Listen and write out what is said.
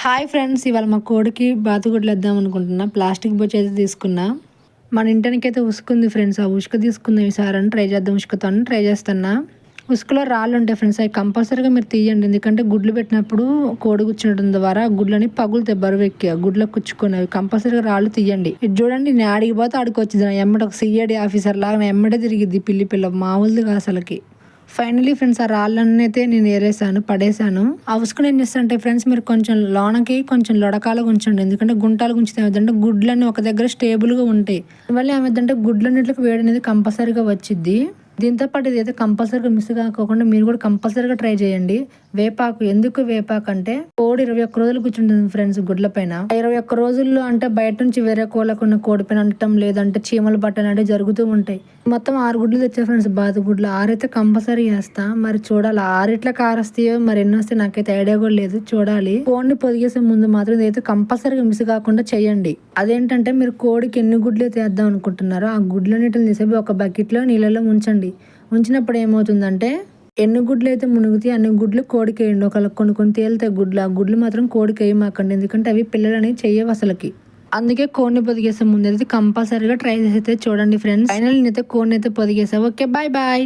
Hi friends, ఇవాళ మా కోడికి బాతుగుడ్లు వేద్దాం అనుకుంటున్నా. ప్లాస్టిక్ బొచ్చు అయితే తీసుకున్నా. మన ఇంటికైతే ఉసుకుంది ఫ్రెండ్స్. ఆ ఉసుక తీసుకుందాం ఈసారి అని ట్రై చేద్దాం. ఉసుకతో ట్రై చేస్తున్నా. ఉసుకలో రాళ్ళు ఉంటాయి ఫ్రెండ్స్, అవి కంపల్సరీగా మీరు తీయండి. ఎందుకంటే గుడ్లు పెట్టినప్పుడు కోడి కూర్చుండడం ద్వారా గుడ్లని పగులుతాయి, బరువు ఎక్కి గుడ్లకు కుచ్చుకునేవి. కంపల్సరీగా రాళ్ళు తీయండి. ఇది చూడండి, నేను ఆడికి పోతే ఆడికి వచ్చింది. ఎమ్మట ఒక సిఐడి ఆఫీసర్ లాగా ఎమ్మటే తిరిగిద్ది పిల్లి పిల్ల, మామూలుగా అసలుకి. ఫైనలీ ఫ్రెండ్స్, ఆ రాళ్ళన్నీ అయితే నేను ఏరేసాను, పడేసాను. ఆ ఉసుకుని ఏం చేస్తానంటే ఫ్రెండ్స్, మీరు కొంచెం లోనకి కొంచెం లొడకాలుగా ఉంచండి. ఎందుకంటే గుంటాలు ఉంచితే ఏమిటంటే గుడ్లన్నీ ఒక దగ్గర స్టేబుల్గా ఉంటాయి. మళ్ళీ ఏమైందంటే గుడ్లన్నింటికి వేడి అనేది కంపల్సరీగా వచ్చింది. దీంతో పాటు ఇది అయితే కంపల్సరీగా మిస్ కాకుండా మీరు కూడా కంపల్సరీగా ట్రై చేయండి. వేపాకు. ఎందుకు వేపాకు అంటే కోడి 21 రోజులు కూర్చుంటుంది ఫ్రెండ్స్ గుడ్ల పైన. 21 రోజుల్లో అంటే బయట నుంచి వేరే కోళ్ళకున్న కోడి పైన అంటం, లేదంటే చీమలు బట్టలు అంటే జరుగుతూ ఉంటాయి. మొత్తం 6 గుడ్లు తెచ్చా ఫ్రెండ్స్, బాతు గుడ్లు 6 అయితే కంపల్సరీ వేస్తా. మరి చూడాలి 6 ఇట్లా కారస్తాయో మరి ఎన్ని వస్తాయి నాకైతే ఐడియా కూడా లేదు, చూడాలి. కోడిని పొదిగేసే ముందు మాత్రం ఇదైతే కంపల్సరీగా మిస్ కాకుండా చేయండి. అదేంటంటే మీరు కోడికి ఎన్ని గుడ్లు అయితే వేద్దాం అనుకుంటున్నారో ఆ గుడ్లన్నిటిని తీసేసి ఒక బకెట్లో నీళ్ళలో ఉంచండి. ఉంచినప్పుడు ఏమవుతుందంటే ఎన్ని గుడ్లు అయితే మునుగుతాయి అన్ని గుడ్లు కోడికి వేయండి. ఒకళ్ళకి కొన్ని తేలితాయి గుడ్లు. ఆ గుడ్లు మాత్రం కోడికి వేయమాకండి, ఎందుకంటే అవి పిల్లలని చెయ్యవు అసలుకి. అందుకే కోడిని పొదిగేసే ముందు అయితే కంపల్సరీగా ట్రై చేసి అయితే చూడండి ఫ్రెండ్స్. ఫైనల్ అయితే కోడిని అయితే పొదిగేసా. Okay, bye bye.